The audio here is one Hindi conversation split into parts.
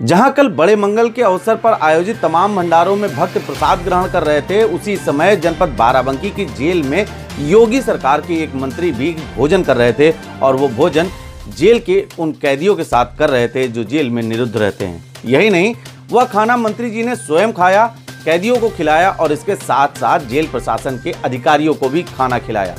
जहां कल बड़े मंगल के अवसर पर आयोजित तमाम भंडारों में भक्त प्रसाद ग्रहण कर रहे थे, उसी समय जनपद बाराबंकी की जेल में योगी सरकार के एक मंत्री भी भोजन कर रहे थे और वो भोजन जेल के उन कैदियों के साथ कर रहे थे जो जेल में निरुद्ध रहते हैं। यही नहीं, वह खाना मंत्री जी ने स्वयं खाया, कैदियों को खिलाया और इसके साथ साथ जेल प्रशासन के अधिकारियों को भी खाना खिलाया।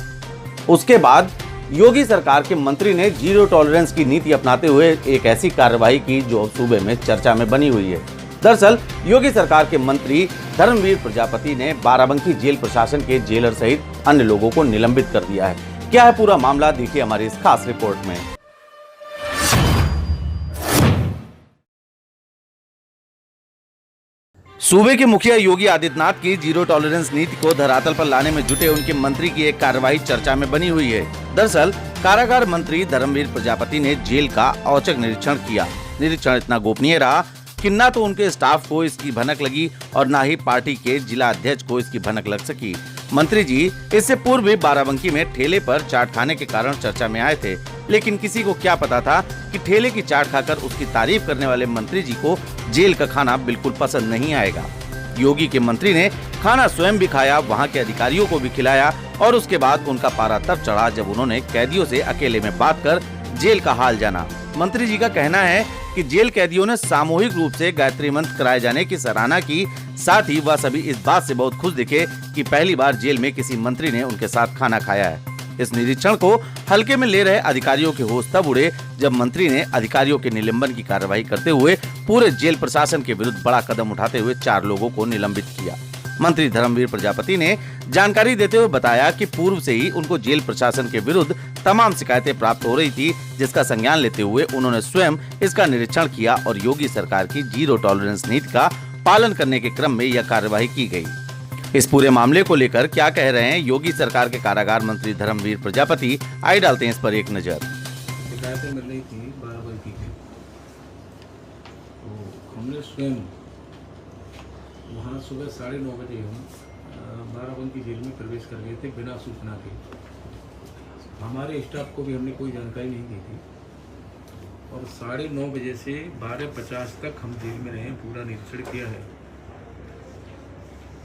उसके बाद योगी सरकार के मंत्री ने जीरो टॉलरेंस की नीति अपनाते हुए एक ऐसी कार्रवाई की जो सूबे में चर्चा में बनी हुई है। दरअसल योगी सरकार के मंत्री धर्मवीर प्रजापति ने बाराबंकी जेल प्रशासन के जेलर सहित अन्य लोगों को निलंबित कर दिया है। क्या है पूरा मामला, देखिए हमारी इस खास रिपोर्ट में। सूबे के मुखिया योगी आदित्यनाथ की जीरो टॉलरेंस नीति को धरातल पर लाने में जुटे उनके मंत्री की एक कार्रवाई चर्चा में बनी हुई है। दरअसल कारागार मंत्री धर्मवीर प्रजापति ने जेल का औचक निरीक्षण किया। निरीक्षण इतना गोपनीय रहा कि न तो उनके स्टाफ को इसकी भनक लगी और न ही पार्टी के जिला अध्यक्ष को इसकी भनक लग सकी। मंत्री जी इससे पूर्व भी बाराबंकी में ठेले पर चाट खाने के कारण चर्चा में आए थे, लेकिन किसी को क्या पता था कि ठेले की चाट खाकर उसकी तारीफ करने वाले मंत्री जी को जेल का खाना बिल्कुल पसंद नहीं आएगा। योगी के मंत्री ने खाना स्वयं भी खाया, वहां के अधिकारियों को भी खिलाया और उसके बाद उनका पारा तब चढ़ा जब उन्होंने कैदियों से अकेले में बात कर जेल का हाल जाना। मंत्री जी का कहना है कि जेल कैदियों ने सामूहिक रूप से गायत्री मंत्र कराए जाने की सराहना की, साथ ही वह सभी इस बात से बहुत खुश दिखे कि पहली बार जेल में किसी मंत्री ने उनके साथ खाना खाया है। इस निरीक्षण को हल्के में ले रहे अधिकारियों के होश तब उड़े जब मंत्री ने अधिकारियों के निलंबन की कार्रवाई करते हुए पूरे जेल प्रशासन के विरुद्ध बड़ा कदम उठाते हुए 4 लोगों को निलंबित किया। मंत्री धर्मवीर प्रजापति ने जानकारी देते हुए बताया कि पूर्व से ही उनको जेल प्रशासन के विरुद्ध तमाम शिकायतें प्राप्त हो रही थी, जिसका संज्ञान लेते हुए उन्होंने स्वयं इसका निरीक्षण किया और योगी सरकार की जीरो टॉलरेंस नीति का पालन करने के क्रम में यह कार्रवाई की गई। इस पूरे मामले को लेकर क्या कह रहे हैं योगी सरकार के कारागार मंत्री धर्मवीर प्रजापति, आइए डालते हैं इस पर एक नजर। शिकायतें मिल रही थी बाराबंकी की, तो हमने स्वयं वहाँ सुबह 9:30 बजे हम बाराबंकी जेल में प्रवेश कर गए थे बिना सूचना के। हमारे स्टाफ को भी हमने कोई जानकारी नहीं दी थी और 9:30 बजे से 12:50 तक हम जेल में रहे, पूरा निरीक्षण किया है।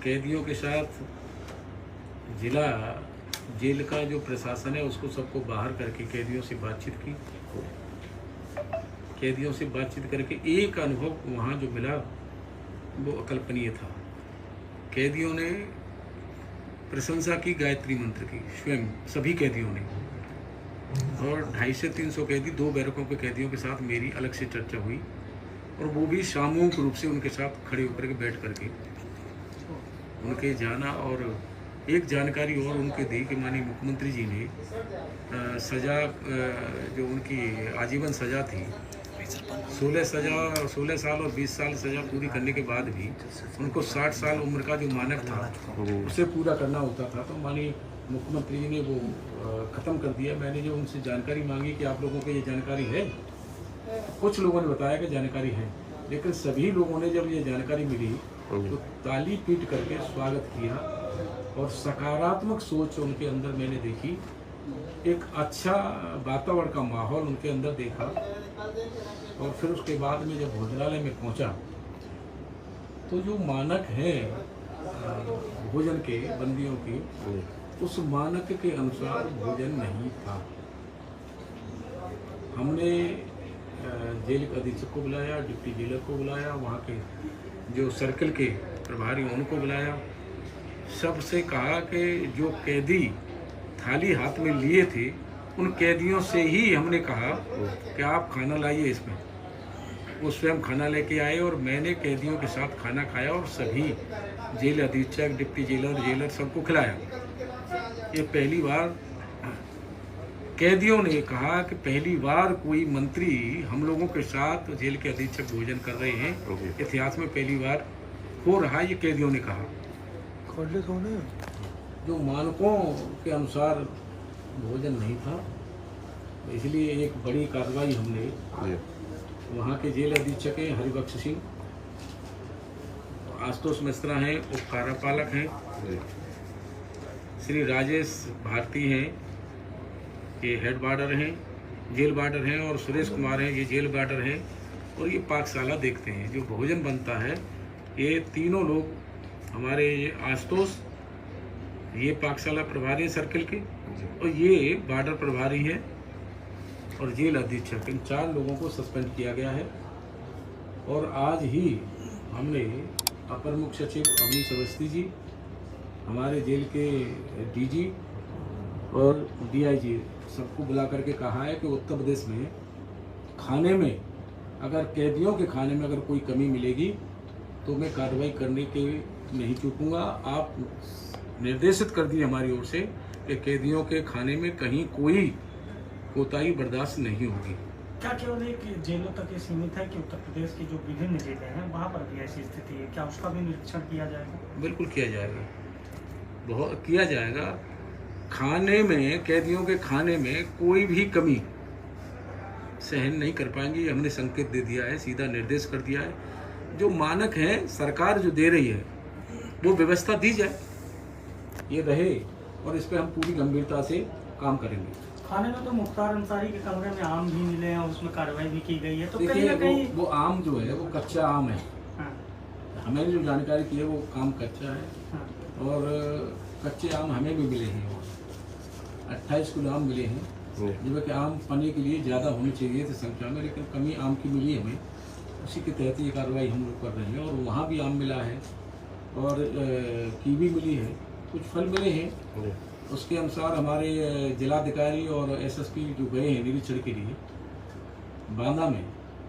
कैदियों के साथ जिला जेल का जो प्रशासन है उसको सबको बाहर करके कैदियों से बातचीत की। कैदियों से बातचीत करके एक अनुभव वहाँ जो मिला वो अकल्पनीय था। कैदियों ने प्रशंसा की गायत्री मंत्र की, स्वयं सभी कैदियों ने, और 250 से 300 कैदी, 2 बैरकों के कैदियों के साथ मेरी अलग से चर्चा हुई और वो भी सामूहिक रूप से उनके साथ खड़े होकर के बैठ करके उनके जाना। और एक जानकारी और उनके दी कि माननीय मुख्यमंत्री जी ने सजा जो उनकी आजीवन सजा थी, 16 साल और 20 साल सजा पूरी करने के बाद भी उनको 60 साल उम्र का जो मानक था उसे पूरा करना होता था, तो माननीय मुख्यमंत्री जी ने वो ख़त्म कर दिया। मैंने जो उनसे जानकारी मांगी कि आप लोगों को ये जानकारी है, कुछ लोगों ने बताया कि जानकारी है, लेकिन सभी लोगों ने जब ये जानकारी मिली तो ताली पीट करके स्वागत किया और सकारात्मक सोच उनके अंदर मैंने देखी। एक अच्छा वातावरण का माहौल उनके अंदर देखा और फिर उसके बाद में जब भोजनालय में पहुंचा तो जो मानक है भोजन के बंदियों के, उस मानक के अनुसार भोजन नहीं था। हमने जेल अधीक्षक को बुलाया, डिप्टी जेलर को बुलाया, वहाँ के जो सर्कल के प्रभारी उनको बुलाया, सबसे कहा कि जो कैदी थाली हाथ में लिए थे उन कैदियों से ही हमने कहा कि आप खाना लाइए इसमें। वो स्वयं खाना लेके आए और मैंने कैदियों के साथ खाना खाया और सभी जेल अधीक्षक, डिप्टी जेलर सबको खिलाया। ये पहली बार कैदियों ने कहा कि पहली बार कोई मंत्री हम लोगों के साथ जेल के अधीक्षक भोजन कर रहे हैं, इतिहास में पहली बार हो रहा, ये कैदियों ने कहा। जो मानकों के अनुसार भोजन नहीं था, तो इसलिए एक बड़ी कार्रवाई हमने वहाँ के जेल अधीक्षक हैं हरिबख्श सिंह, आशुतोष मिश्रा हैं, उप कार्यपालक हैं, श्री राजेश भारती हैं, ये हेड वार्डर हैं, जेल वार्डर हैं, और सुरेश कुमार हैं, ये जेल वार्डर हैं, और ये पाकशाला देखते हैं। जो भोजन बनता है ये तीनों लोग हमारे ये आशुतोष, ये पाकशाला प्रभारी हैं सर्किल के, और ये बॉर्डर प्रभारी है और जेल अधीक्षक, इन 4 लोगों को सस्पेंड किया गया है। और आज ही हमने अपर मुख्य सचिव अवनीश अवस्थी जी, हमारे जेल के डीजी और डीआईजी सबको बुला करके कहा है कि उत्तर प्रदेश में खाने में, अगर कैदियों के खाने में अगर कोई कमी मिलेगी तो मैं कार्रवाई करने के नहीं चूकूंगा। आप निर्देशित कर दिए हमारी ओर से कि कैदियों के खाने में कहीं कोई कोताही बर्दाश्त नहीं होगी। क्या केवल एक जेलों तक ये सीमित है कि उत्तर प्रदेश की जो विभिन्न जेलें हैं वहाँ पर भी ऐसी स्थिति है, क्या उसका भी निरीक्षण किया जाएगा? बिल्कुल किया जाएगा, बहुत किया जाएगा। खाने में, कैदियों के खाने में कोई भी कमी सहन नहीं कर पाएंगे, ये हमने संकेत दे दिया है, सीधा निर्देश कर दिया है। जो मानक है सरकार जो दे रही है वो व्यवस्था दी जाए, ये रहे, और इस पर हम पूरी गंभीरता से काम करेंगे। खाने में तो मुख्तार अंसारी के कमरे में आम भी मिले हैं और उसमें कार्रवाई भी की गई है, तो कहीं देखिए ना कहीं वो आम जो है वो कच्चा आम है। हाँ, हमें जो जानकारी की है वो काम कच्चा है, हाँ। और कच्चे आम हमें भी मिले हैं, 28 किलो आम मिले हैं, जबकि आम पने के लिए ज़्यादा होनी चाहिए थी संख्या में, लेकिन कमी आम की मिली हमें, उसी के तहत ये कार्रवाई हम लोग कर रहे हैं। और वहाँ भी आम मिला है और कीवी मिली है, कुछ फल मिले हैं। उसके अनुसार हमारे जिलाधिकारी और एसएसपी जो गए हैं निरीक्षण के लिए बांदा में,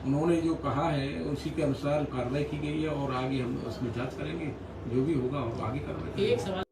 उन्होंने जो कहा है उसी के अनुसार कार्रवाई की गई है, और आगे हम उसमें जांच करेंगे, जो भी होगा और आगे कार्रवाई करेंगे।